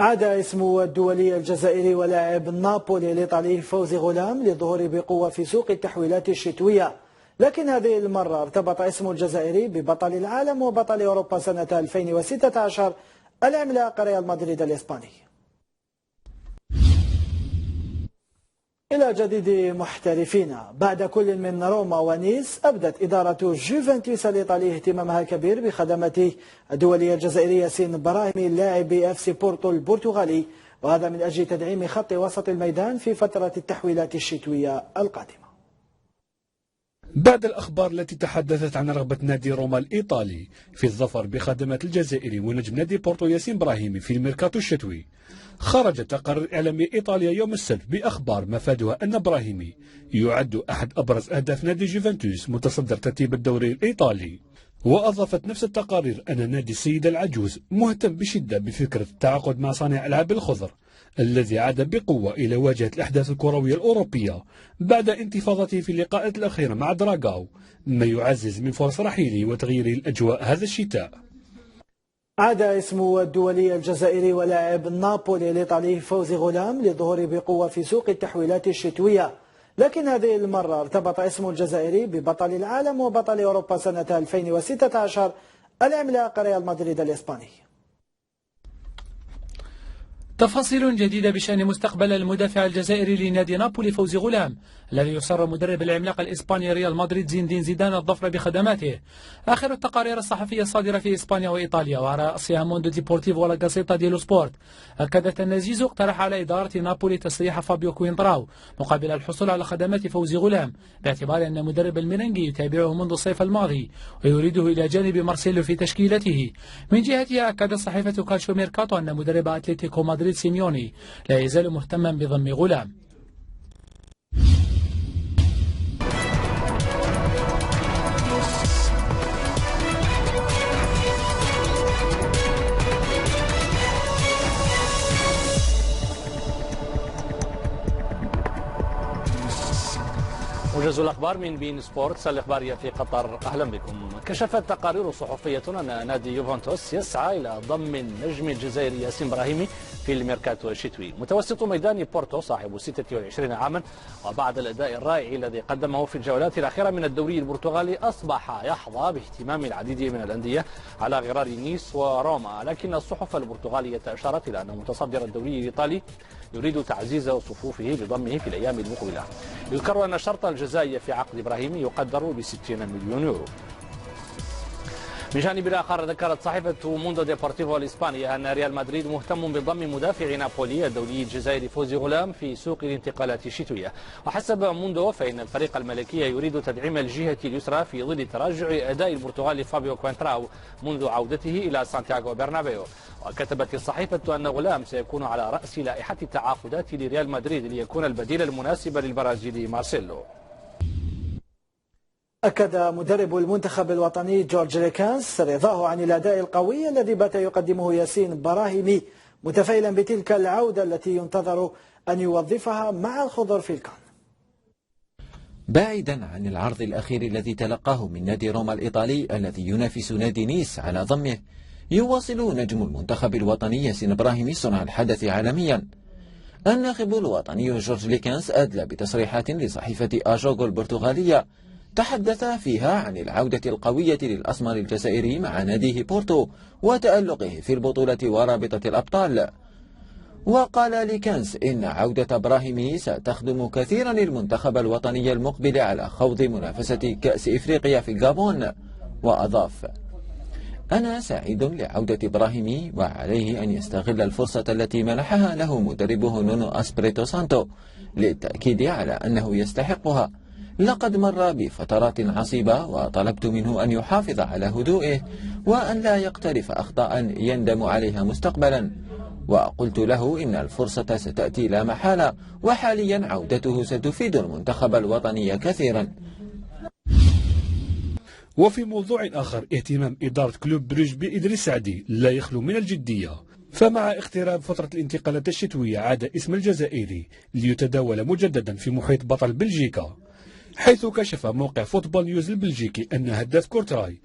عاد اسم الدولي الجزائري ولاعب نابولي الإيطالي فوزي غلام للظهور بقوة في سوق التحويلات الشتوية، لكن هذه المرة ارتبط اسم الجزائري ببطل العالم وبطل أوروبا سنة 2016 العملاق ريال مدريد الإسباني. إلى جديد محترفين، بعد كل من روما ونيس أبدت إدارة جوفنتوس الإيطالي اهتمامها الكبير بخدمة الدولي الجزائري ياسين براهيمي لاعب FC بورتو البرتغالي، وهذا من أجل تدعيم خط وسط الميدان في فترة التحويلات الشتوية القادمة. بعد الأخبار التي تحدثت عن رغبة نادي روما الإيطالي في الظفر بخدمة الجزائري ونجم نادي بورتو ياسين براهيمي في الميركاتو الشتوي، خرج تقرير إعلامي إيطاليا يوم السبت بأخبار مفادها أن براهيمي يعد أحد أبرز أهداف نادي جوفنتوس متصدر ترتيب الدوري الإيطالي. وأضافت نفس التقارير أن نادي السيد العجوز مهتم بشدة بفكرة التعاقد مع صانع ألعاب الخضر الذي عاد بقوة إلى واجهة الأحداث الكروية الأوروبية بعد انتفاضته في اللقاءات الأخيرة مع دراغاو، ما يعزز من فرص رحيله وتغيير الأجواء هذا الشتاء. عاد اسم الدولي الجزائري ولاعب نابولي الإيطالي فوزي غلام للظهور بقوة في سوق التحويلات الشتوية، لكن هذه المرة ارتبط اسم الجزائري ببطل العالم وبطل أوروبا سنة 2016 العملاق ريال مدريد الإسباني. تفاصيل جديدة بشأن مستقبل المدافع الجزائري لنادي نابولي فوزي غلام الذي يصر مدرب العملاق الإسباني ريال مدريد زين الدين زيدان الظفر بخدماته. آخر التقارير الصحفية الصادرة في إسبانيا وإيطاليا وعلى رأسها موندو ديبورتيفو ولا غازيتا ديلو سبورت أكدت أن زيزو اقترح على إدارة نابولي تسريح فابيو كوينتراو مقابل الحصول على خدمات فوزي غلام، باعتبار أن مدرب الميرينغي يتابعه منذ الصيف الماضي ويريده إلى جانب مارسيلو في تشكيلته. من جهتها أكدت صحيفة كالشو ميركاتو أن مدرب أتلتيكو مدريد سيميوني لا يزال مهتما بضم غلام. موجز الأخبار من بين سبورتس الإخبارية في قطر، أهلا بكم. كشفت تقارير صحفية أن نادي يوفنتوس يسعى إلى ضم النجم الجزائري ياسين براهيمي في الميركاتو الشتوي. متوسط ميدان بورتو صاحب 26 عاما وبعد الأداء الرائع الذي قدمه في الجولات الأخيرة من الدوري البرتغالي أصبح يحظى باهتمام العديد من الأندية على غرار نيس وروما، لكن الصحف البرتغالية أشارت إلى أن متصدر الدوري الإيطالي يريد تعزيز صفوفه بضمه في الأيام المقبلة. يذكر أن شرط الجزائي في عقد إبراهيم يقدر ب60 مليون يورو. من جانب آخر ذكرت صحيفة موندو ديبورتيفو الإسبانية أن ريال مدريد مهتم بضم مدافع نابولي الدولي الجزائري فوزي غلام في سوق الانتقالات الشتوية. وحسب موندو فإن الفريق الملكي يريد تدعيم الجهة اليسرى في ظل تراجع أداء البرتغالي فابيو كوينتراو منذ عودته إلى سانتياغو برنابيو. وكتبت الصحيفة أن غلام سيكون على رأس لائحة التعاقدات لريال مدريد ليكون البديل المناسب للبرازيلي مارسيلو. أكد مدرب المنتخب الوطني جورج ليكانس رضاه عن الأداء القوي الذي بات يقدمه ياسين براهيمي، متفائلا بتلك العودة التي ينتظر أن يوظفها مع الخضر في الكان. بعيدا عن العرض الأخير الذي تلقاه من نادي روما الإيطالي الذي ينافس نادي نيس على ضمه، يواصل نجم المنتخب الوطني ياسين براهيمي صنع الحدث عالميا. الناخب الوطني جورج ليكانس أدلى بتصريحات لصحيفة آجوغو البرتغالية تحدث فيها عن العودة القوية للأسمر الجزائري مع ناديه بورتو وتألقه في البطولة ورابطة الأبطال. وقال ليكانس إن عودة براهيمي ستخدم كثيرا المنتخب الوطني المقبل على خوض منافسة كأس إفريقيا في الغابون. وأضاف: أنا سعيد لعودة براهيمي وعليه أن يستغل الفرصة التي منحها له مدربه نونو أسبريتو سانتو للتأكيد على أنه يستحقها. لقد مر بفترات عصيبة وطلبت منه أن يحافظ على هدوئه وأن لا يقترف أخطاء يندم عليها مستقبلا، وقلت له إن الفرصة ستأتي لا محالة، وحاليا عودته ستفيد المنتخب الوطني كثيرا. وفي موضوع آخر، اهتمام إدارة كلوب بروج بإدريس سعدي لا يخلو من الجدية، فمع اقتراب فترة الانتقالات الشتوية عاد اسم الجزائري ليتداول مجددا في محيط بطل بلجيكا، حيث كشف موقع فوتبول نيوز البلجيكي أن هداف كورتراي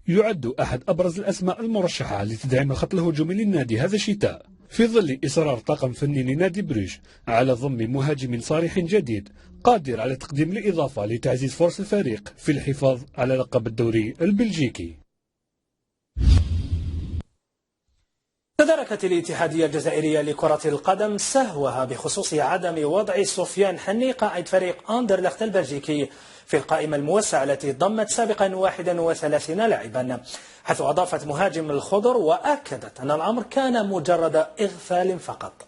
يعد أحد أبرز الأسماء المرشحة لتدعيم الخط الهجومي للنادي هذا الشتاء. في ظل إصرار طاقم فني لنادي بروج على ضم مهاجم صريح جديد قادر على تقديم الإضافة لتعزيز فرص الفريق في الحفاظ على لقب الدوري البلجيكي. تداركت الاتحادية الجزائرية لكرة القدم سهوها بخصوص عدم وضع سفيان حني قائد فريق أندرلخت البلجيكي في القائمة الموسعة التي ضمت سابقا 31 لاعبا، حيث أضافت مهاجم الخضر وأكدت أن الأمر كان مجرد إغفال فقط.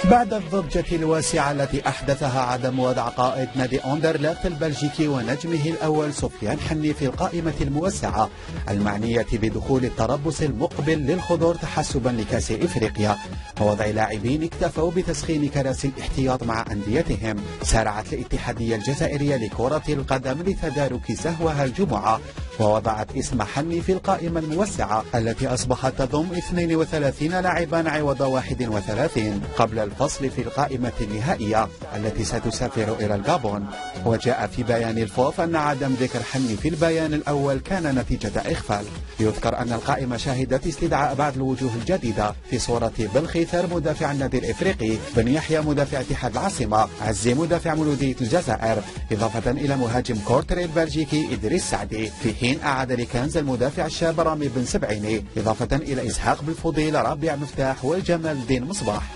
بعد الضجة الواسعة التي أحدثها عدم وضع قائد نادي أندرلخت البلجيكي ونجمه الأول سفيان حني في القائمة الموسعة المعنية بدخول التربص المقبل للخضر تحسبا لكأس إفريقيا ووضع لاعبين اكتفوا بتسخين كراسي الاحتياط مع أنديتهم، سارعت الاتحادية الجزائرية لكرة القدم لتدارك سهوها الجمعة ووضعت اسم حني في القائمة الموسعة التي أصبحت تضم 32 لاعبا عوض 31 قبل الفصل في القائمة النهائية التي ستسافر إلى الغابون. وجاء في بيان الفوف أن عدم ذكر حني في البيان الأول كان نتيجة إغفال. يذكر أن القائمة شهدت استدعاء بعض الوجوه الجديدة في صورة بلخيثر مدافع النادي الإفريقي، بن يحيى مدافع اتحاد العاصمة، عزي مدافع مولودية الجزائر، إضافة إلى مهاجم كورتري البلجيكي إدريس سعدي، في حين أعاد لكنز المدافع الشاب رامي بن سبعيني، إضافة إلى إسحاق بالفضيل، رابع مفتاح، وجمال الدين مصباح.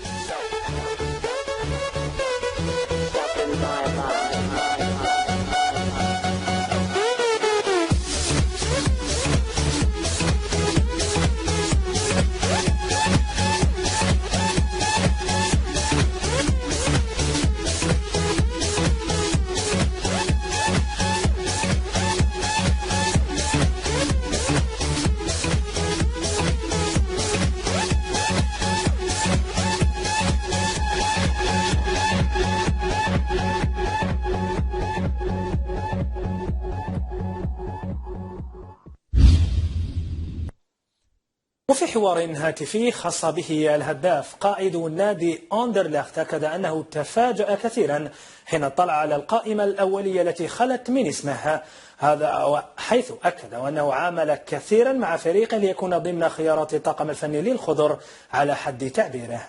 وفي حوار هاتفي خاص به الهداف قائد نادي أندرلخت أكد أنه تفاجأ كثيرا حين اطلع على القائمة الأولية التي خلت من اسمها هذا، حيث أكد أنه عامل كثيرا مع فريقه ليكون ضمن خيارات الطاقم الفني للخضر على حد تعبيره.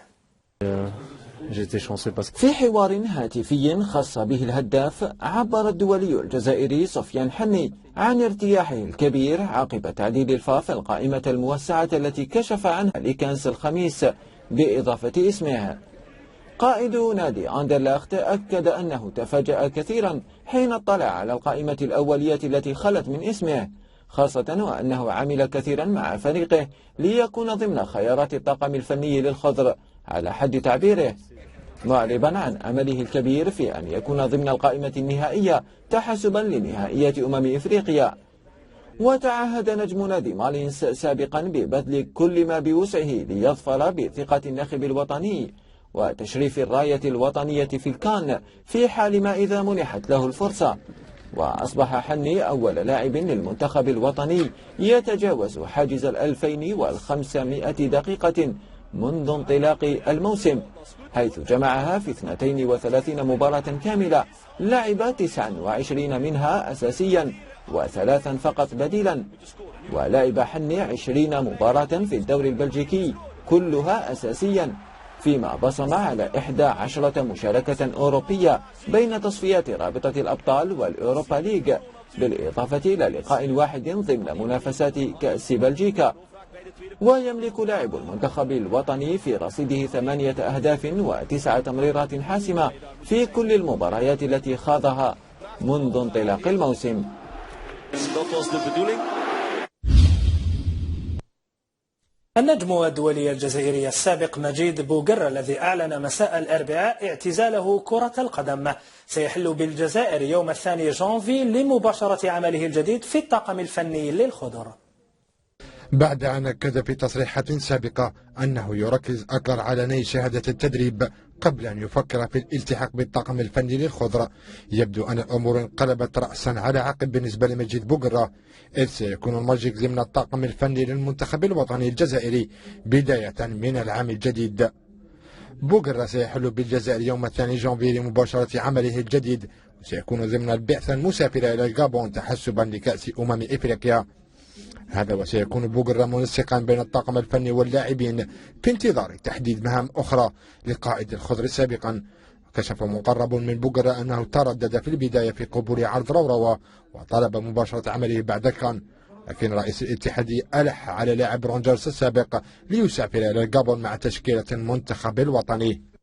في حوار هاتفي خاص به الهداف عبر الدولي الجزائري سفيان حني عن ارتياحه الكبير عقب تعديل الفاف القائمة الموسعة التي كشف عنها لكنس الخميس بإضافة اسمها. قائد نادي أندرلخت أكد أنه تفاجأ كثيرا حين اطلع على القائمة الأولية التي خلت من اسمه، خاصة وأنه عمل كثيرا مع فريقه ليكون ضمن خيارات الطاقم الفني للخضر على حد تعبيره، معربا عن أمله الكبير في أن يكون ضمن القائمة النهائية تحسبا لنهائية إفريقيا. وتعهد نجم نادي مالينس سابقا ببذل كل ما بوسعه ليظفر بثقة الناخب الوطني وتشريف الراية الوطنية في الكان في حال ما إذا منحت له الفرصة. وأصبح حني أول لاعب للمنتخب الوطني يتجاوز حاجز 2500 دقيقة منذ انطلاق الموسم، حيث جمعها في 32 مباراة كاملة، لعب 29 منها أساسيا و3 فقط بديلا، ولعب حني 20 مباراة في الدوري البلجيكي كلها أساسيا، فيما بصم على 11 مشاركة أوروبية بين تصفيات رابطة الأبطال والأوروبا ليج، بالإضافة إلى لقاء واحد ضمن منافسات كأس بلجيكا. ويملك لاعب المنتخب الوطني في رصيده 8 أهداف و9 تمريرات حاسمة في كل المباريات التي خاضها منذ انطلاق الموسم. النجم الدولي الجزائري السابق مجيد بوقر الذي أعلن مساء الأربعاء اعتزاله كرة القدم سيحل بالجزائر يوم 2 جانفي لمباشرة عمله الجديد في الطاقم الفني للخضر، بعد أن أكد في تصريحات سابقة أنه يركز أكثر على نيل شهادة التدريب قبل أن يفكر في الالتحاق بالطاقم الفني للخضر. يبدو أن الأمور انقلبت رأسا على عقب بالنسبة لمجيد بوقرة، إذ سيكون المرجع ضمن الطاقم الفني للمنتخب الوطني الجزائري بداية من العام الجديد. بوقرة سيحل بالجزائر يوم 2 جانفي لمباشرة عمله الجديد، وسيكون ضمن البعثة المسافرة إلى الغابون تحسبا لكأس أمم إفريقيا. هذا وسيكون بوغرا منسقا بين الطاقم الفني واللاعبين في انتظار تحديد مهام أخرى لقائد الخضر سابقا. كشف مقرب من بوغرا أنه تردد في البداية في قبول عرض روروة وطلب مباشرة عمله بعد كان، لكن رئيس الاتحاد ألح على لاعب رونجرز السابق ليسافر إلى الجابون مع تشكيلة المنتخب الوطني.